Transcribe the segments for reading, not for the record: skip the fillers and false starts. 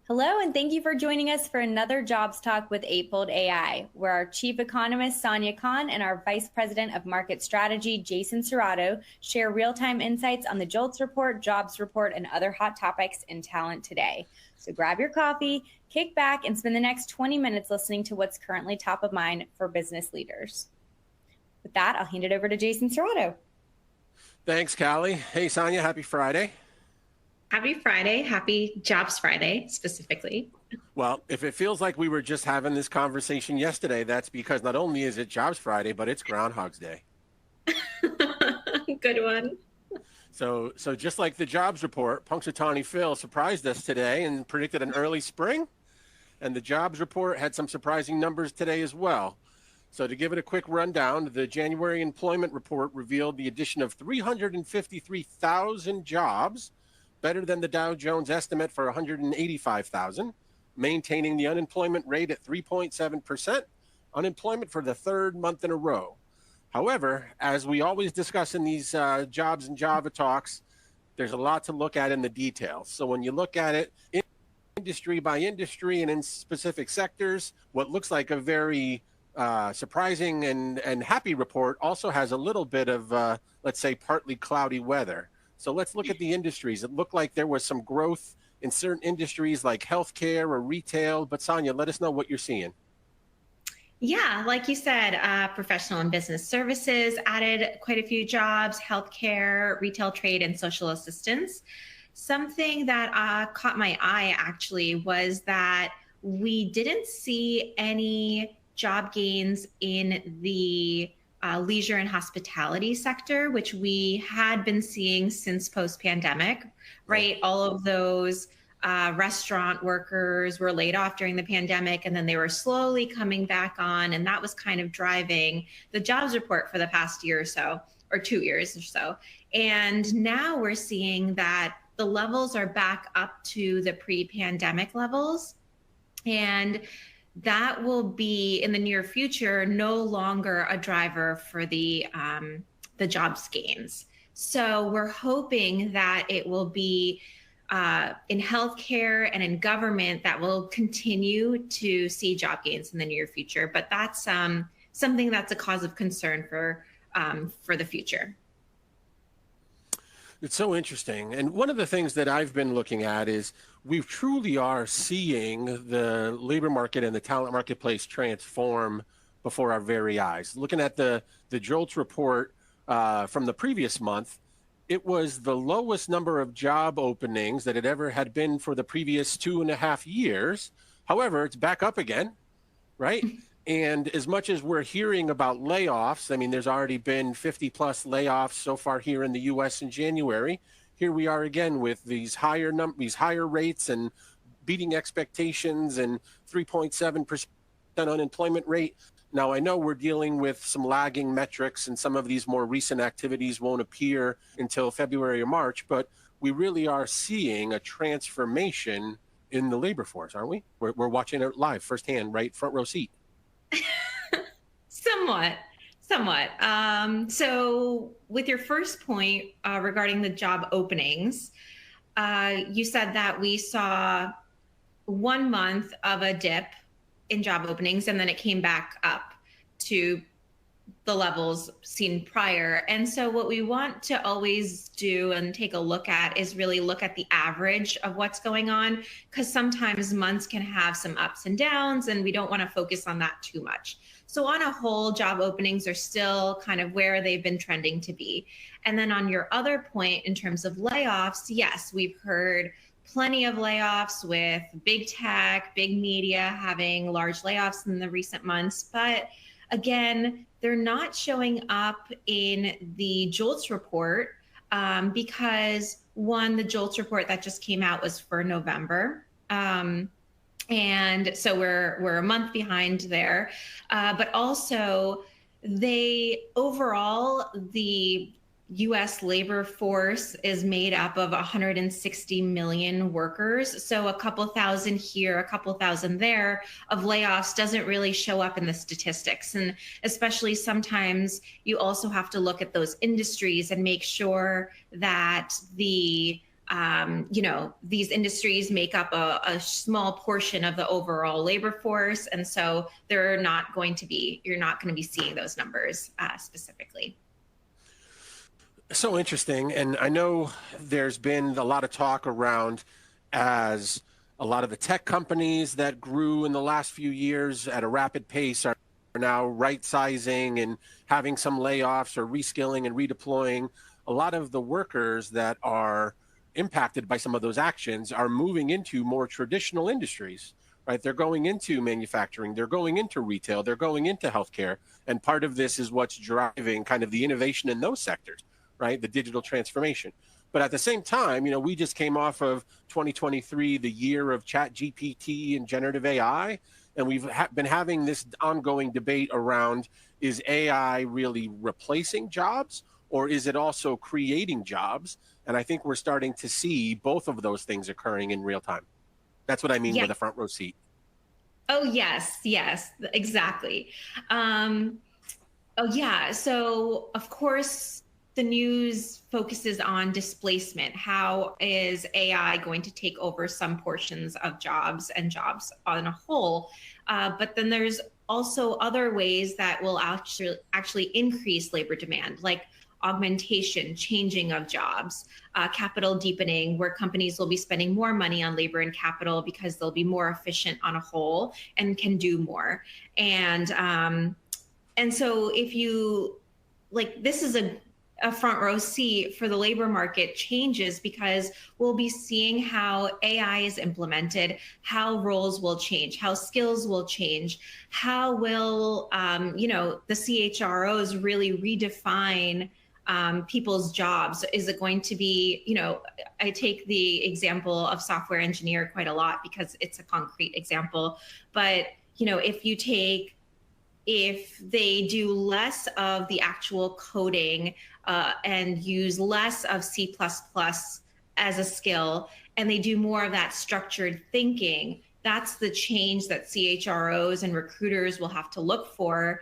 Hello, and thank you for joining us for another Jobs Talk with Eightfold AI, where our Chief Economist, Sonia Khan, and our Vice President of Market Strategy, Jason Serrato, share real-time insights on the JOLTS report, jobs report, and other hot topics in talent today. So grab your coffee, kick back, and spend the next 20 minutes listening to what's currently top of mind for business leaders. With that, I'll hand it over to Jason Serrato. Thanks, Callie. Hey, Sonia, happy Friday. Happy Friday. Happy Jobs Friday, specifically. Well, if it feels like we were just having this conversation yesterday, that's because not only is it Jobs Friday, but it's Groundhog's Day. Good one. So just like the jobs report, Punxsutawney Phil surprised us today and predicted an early spring. And the jobs report had some surprising numbers today as well. So to give it a quick rundown, the January employment report revealed the addition of 353,000 jobs, better than the Dow Jones estimate for 185,000, maintaining the unemployment rate at 3.7%, unemployment for the third month in a row. However, as we always discuss in these jobs and Java talks, there's a lot to look at in the details. So when you look at it industry by industry and in specific sectors, what looks like a very surprising and happy report also has a little bit of, let's say, partly cloudy weather. So let's look at the industries. It looked like there was some growth in certain industries like healthcare or retail. But Sonia, let us know what you're seeing. Yeah, like you said, professional and business services added quite a few jobs, healthcare, retail trade, and social assistance. Something that caught my eye actually was that we didn't see any job gains in the leisure and hospitality sector, which we had been seeing since post-pandemic, right? All of those restaurant workers were laid off during the pandemic, and then they were slowly coming back on. And that was kind of driving the jobs report for the past year or so, or 2 years or so. And now we're seeing that the levels are back up to the pre-pandemic levels. And that will be in the near future no longer a driver for the jobs gains. So we're hoping that it will be in healthcare and in government that will continue to see job gains in the near future. But that's something that's a cause of concern for the future. It's so interesting. And one of the things that I've been looking at is we truly are seeing the labor market and the talent marketplace transform before our very eyes. Looking at the JOLTS report from the previous month, it was the lowest number of job openings that it ever had been for the previous 2.5 years. However, it's back up again, right? And as much as we're hearing about layoffs, I mean, there's already been 50 plus layoffs so far here in the US in January. Here we are again with these higher rates and beating expectations and 3.7% unemployment rate. Now, I know we're dealing with some lagging metrics and some of these more recent activities won't appear until February or March, but we really are seeing a transformation in the labor force, aren't we? We're watching it live firsthand, right? Front row seat. Somewhat. So with your first point regarding the job openings, you said that we saw 1 month of a dip in job openings, and then it came back up to the levels seen prior. And so what we want to always do and take a look at is really look at the average of what's going on, because sometimes months can have some ups and downs, and we don't want to focus on that too much. So on a whole, job openings are still kind of where they've been trending to be. And then on your other point, in terms of layoffs, yes, we've heard plenty of layoffs with big tech, big media having large layoffs in the recent months. But again, they're not showing up in the JOLTS report because one, the JOLTS report that just came out was for November. And so we're a month behind there. But also overall, the US labor force is made up of 160 million workers. So a couple thousand here, a couple thousand there of layoffs doesn't really show up in the statistics. And especially sometimes you also have to look at those industries and make sure that the these industries make up a small portion of the overall labor force. And so you're not going to be seeing those numbers specifically. So interesting. And I know there's been a lot of talk around as a lot of the tech companies that grew in the last few years at a rapid pace are now right sizing and having some layoffs or reskilling and redeploying. A lot of the workers that are impacted by some of those actions are moving into more traditional industries, right? They're going into manufacturing, they're going into retail, they're going into healthcare. And part of this is what's driving kind of the innovation in those sectors, right? The digital transformation. But at the same time, we just came off of 2023, the year of Chat GPT and generative AI. And we've been having this ongoing debate around, is AI really replacing jobs or is it also creating jobs? And I think we're starting to see both of those things occurring in real time. That's what I mean with a front row seat. Oh, yes, exactly. So of course, the news focuses on displacement. How is AI going to take over some portions of jobs and jobs on a whole? But then there's also other ways that will actually increase labor demand, like augmentation, changing of jobs, capital deepening, where companies will be spending more money on labor and capital because they'll be more efficient on a whole and can do more. And so if you this is a front row seat for the labor market changes, because we'll be seeing how AI is implemented, how roles will change, how skills will change, how will the CHROs really redefine people's jobs. Is it going to be, I take the example of software engineer quite a lot because it's a concrete example, but if they do less of the actual coding and use less of C++ as a skill, and they do more of that structured thinking, that's the change that CHROs and recruiters will have to look for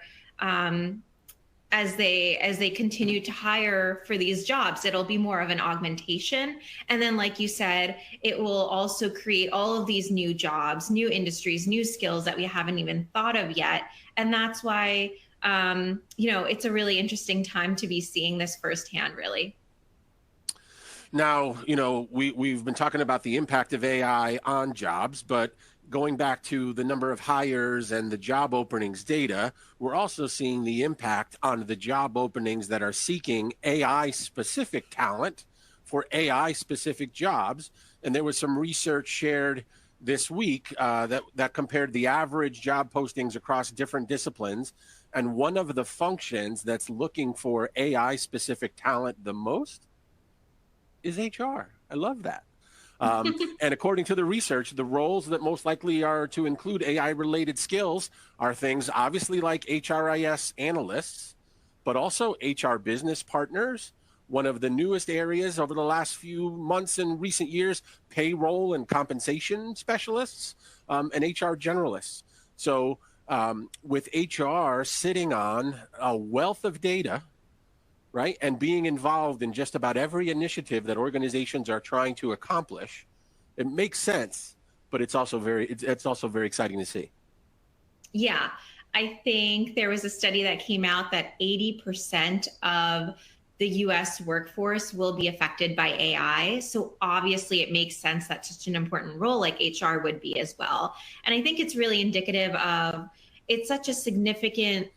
as they continue to hire for these jobs. It'll be more of an augmentation. And then, like you said, it will also create all of these new jobs, new industries, new skills that we haven't even thought of yet. And that's why, it's a really interesting time to be seeing this firsthand, really. Now, we've been talking about the impact of AI on jobs, but going back to the number of hires and the job openings data, we're also seeing the impact on the job openings that are seeking AI-specific talent for AI-specific jobs. And there was some research shared this week that compared the average job postings across different disciplines. And one of the functions that's looking for AI-specific talent the most is HR. I love that. And according to the research, the roles that most likely are to include AI-related skills are things obviously like HRIS analysts, but also HR business partners. One of the newest areas over the last few months and recent years, payroll and compensation specialists, and HR generalists. So with HR sitting on a wealth of data, right, and being involved in just about every initiative that organizations are trying to accomplish, it makes sense, but it's also very exciting to see. Yeah, I think there was a study that came out that 80% of the US workforce will be affected by AI. So obviously it makes sense that such an important role like HR would be as well. And I think it's really indicative of, it's such a significant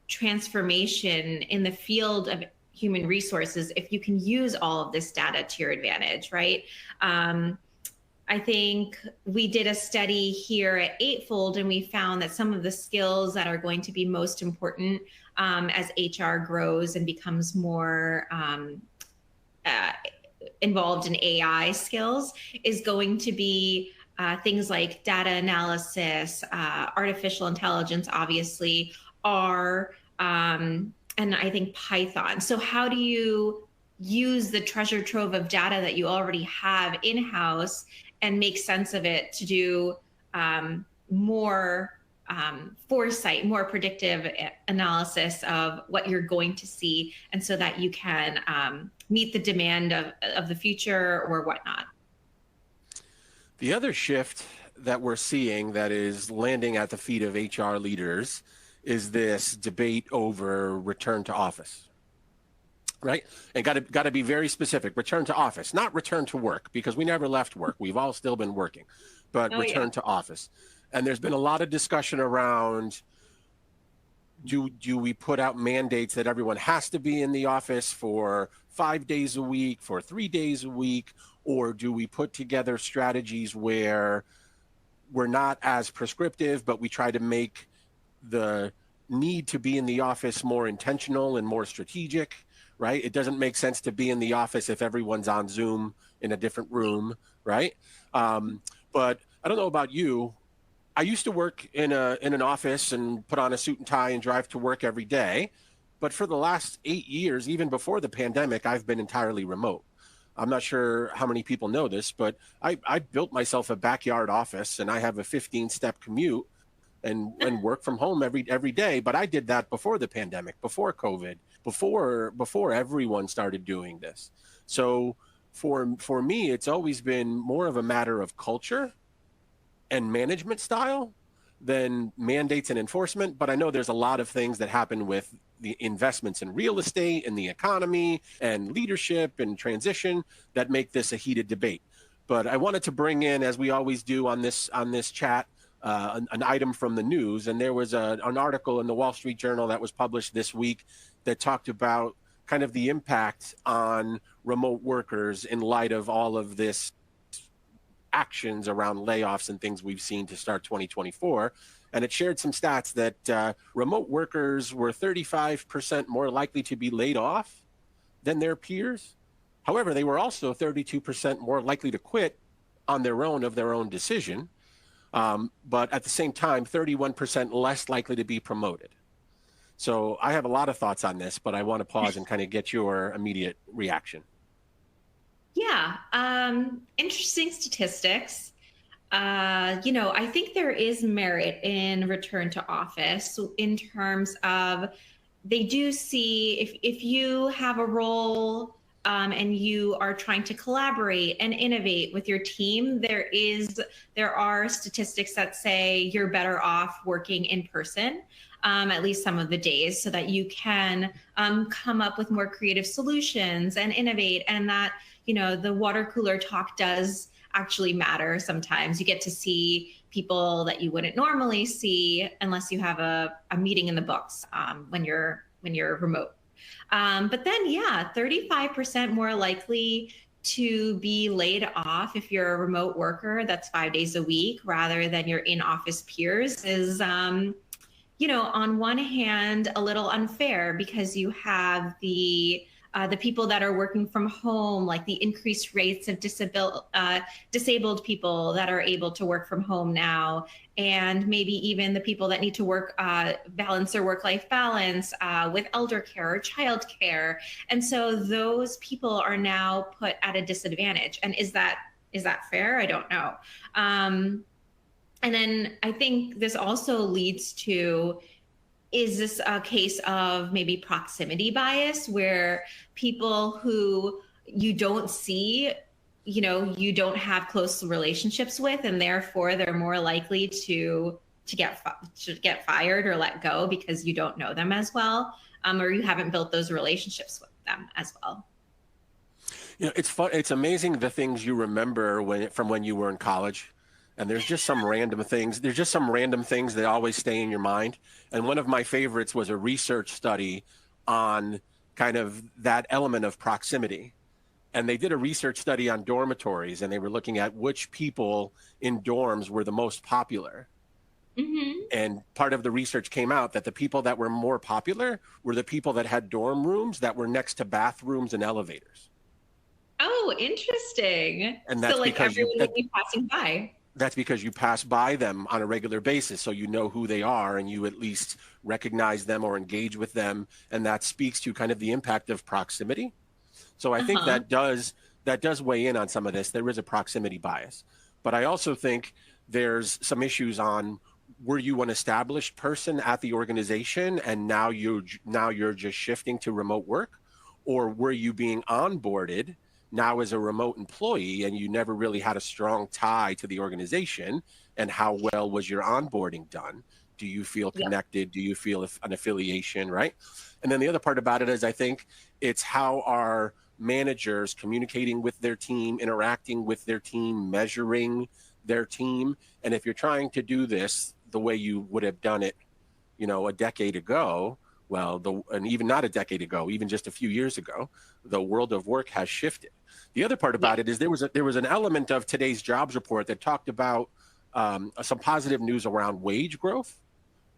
transformation in the field of human resources if you can use all of this data to your advantage, right? I think we did a study here at Eightfold, and we found that some of the skills that are going to be most important as HR grows and becomes more involved in AI skills is going to be things like data analysis, artificial intelligence, obviously, R, and I think Python. So how do you use the treasure trove of data that you already have in-house and make sense of it to do more foresight, more predictive analysis of what you're going to see, and so that you can meet the demand of the future or whatnot. The other shift that we're seeing that is landing at the feet of HR leaders is this debate over return to office, right? And got to be very specific. Return to office, not return to work, because we never left work. We've all still been working, but return to office. And there's been a lot of discussion around, do we put out mandates that everyone has to be in the office for 5 days a week, for 3 days a week, or do we put together strategies where we're not as prescriptive, but we try to make the need to be in the office more intentional and more strategic, right? It doesn't make sense to be in the office if everyone's on Zoom in a different room, right? But I don't know about you. I used to work in an office and put on a suit and tie and drive to work every day. But for the last 8 years, even before the pandemic, I've been entirely remote. I'm not sure how many people know this, but I built myself a backyard office, and I have a 15-step commute and work from home every day. But I did that before the pandemic, before COVID, before everyone started doing this. So for me, it's always been more of a matter of culture and management style than mandates and enforcement. But I know there's a lot of things that happen with the investments in real estate and the economy and leadership and transition that make this a heated debate. But I wanted to bring in, as we always do on this chat, an item from the news. And there was an article in the Wall Street Journal that was published this week that talked about kind of the impact on remote workers in light of all of this actions around layoffs and things we've seen to start 2024. And it shared some stats that remote workers were 35% more likely to be laid off than their peers. However, they were also 32% more likely to quit on their own decision. But at the same time, 31% less likely to be promoted. So I have a lot of thoughts on this, but I want to pause and kind of get your immediate reaction. Yeah, interesting statistics. I think there is merit in return to office in terms of they do see if you have a role and you are trying to collaborate and innovate with your team, there are statistics that say you're better off working in person. At least some of the days, so that you can come up with more creative solutions and innovate, and that the water cooler talk does actually matter. Sometimes you get to see people that you wouldn't normally see unless you have a meeting in the books when you're remote. But then 35% more likely to be laid off if you're a remote worker that's 5 days a week rather than your in-office peers is on one hand, a little unfair because you have the people that are working from home, like the increased rates of disabled people that are able to work from home now, and maybe even the people that need to work, balance their work-life balance with elder care or child care. And so those people are now put at a disadvantage. And is that fair? I don't know. And then I think this also leads to, is this a case of maybe proximity bias where people who you don't see, you don't have close relationships with, and therefore they're more likely to get fired or let go because you don't know them as well, or you haven't built those relationships with them as well. It's fun. It's amazing the things you remember from when you were in college. And there's just some random things. There's just some random things that always stay in your mind. And one of my favorites was a research study on kind of that element of proximity. And they did a research study on dormitories, and they were looking at which people in dorms were the most popular. Mm-hmm. And part of the research came out that the people that were more popular were the people that had dorm rooms that were next to bathrooms and elevators. Oh, interesting. And that's so like because everyone would be passing by. That's because you pass by them on a regular basis, so you know who they are and you at least recognize them or engage with them, and that speaks to kind of the impact of proximity. So I think that does weigh in on some of this. There is a proximity bias, but I also think there's some issues on, were you an established person at the organization and now you're just shifting to remote work, or were you being onboarded now as a remote employee and you never really had a strong tie to the organization? And how well was your onboarding done? Do you feel connected? Do you feel an affiliation, right? And then the other part about it is, I think it's how are managers communicating with their team, interacting with their team, measuring their team. And if you're trying to do this the way you would have done it, you know, a decade ago, well, and even not a decade ago, even just a few years ago, the world of work has shifted. The other part about it is there was an element of today's jobs report that talked about some positive news around wage growth,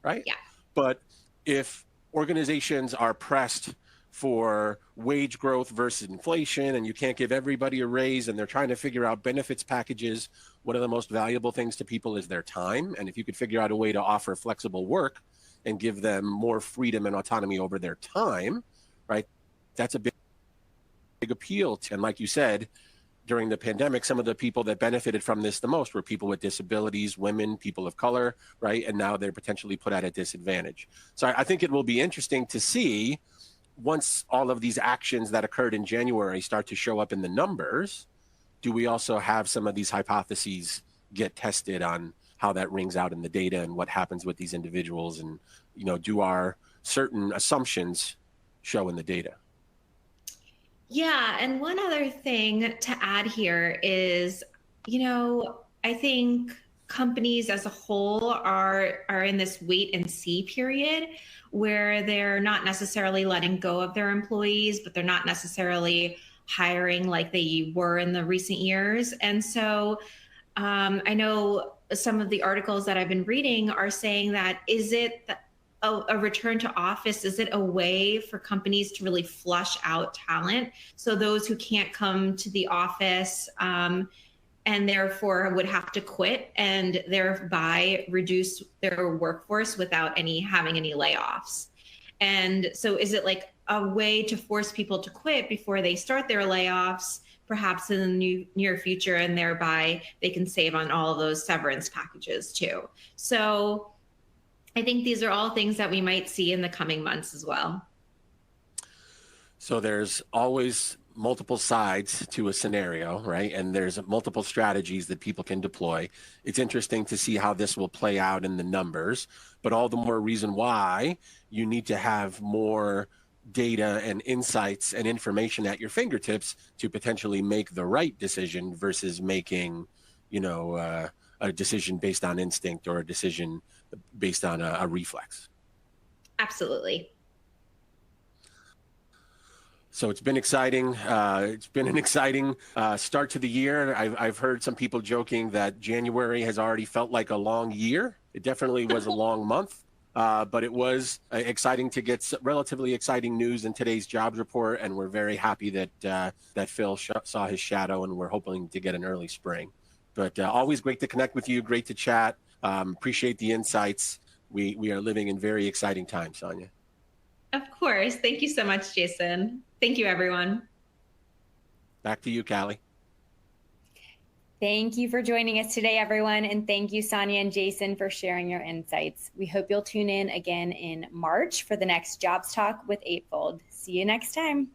right? Yeah. But if organizations are pressed for wage growth versus inflation, and you can't give everybody a raise, and they're trying to figure out benefits packages, one of the most valuable things to people is their time. And if you could figure out a way to offer flexible work and give them more freedom and autonomy over their time, right? That's a big appeal. And like you said, during the pandemic, some of the people that benefited from this the most were people with disabilities, women, people of color, right? And now they're potentially put at a disadvantage. So I think it will be interesting to see, once all of these actions that occurred in January start to show up in the numbers, do we also have some of these hypotheses get tested on how that rings out in the data and what happens with these individuals? And, you know, do our certain assumptions show in the data? Yeah, and one other thing to add here is, you know, I think companies as a whole are in this wait and see period where they're not necessarily letting go of their employees, but they're not necessarily hiring like they were in the recent years. And so I know some of the articles that I've been reading are saying that, is it a return to office? Is it a way for companies to really flush out talent? So those who can't come to the office and therefore would have to quit and thereby reduce their workforce without having any layoffs. And so is it like a way to force people to quit before they start their layoffs, perhaps in the near future, and thereby they can save on all of those severance packages too? So I think these are all things that we might see in the coming months as well. So there's always multiple sides to a scenario, right? And there's multiple strategies that people can deploy. It's interesting to see how this will play out in the numbers, but all the more reason why you need to have more data and insights and information at your fingertips to potentially make the right decision versus making, you know, a decision based on instinct or a decision based on a reflex. Absolutely. So it's been exciting. It's been an exciting start to the year. I've heard some people joking that January has already felt like a long year. It definitely was a long month, but it was exciting to get relatively exciting news in today's jobs report. And we're very happy that Phil saw his shadow, and we're hoping to get an early spring. But always great to connect with you. Great to chat. Appreciate the insights. We are living in very exciting times, Sonia. Of course. Thank you so much, Jason. Thank you, everyone. Back to you, Callie. Thank you for joining us today, everyone. And thank you, Sonia and Jason, for sharing your insights. We hope you'll tune in again in March for the next Jobs Talk with Eightfold. See you next time.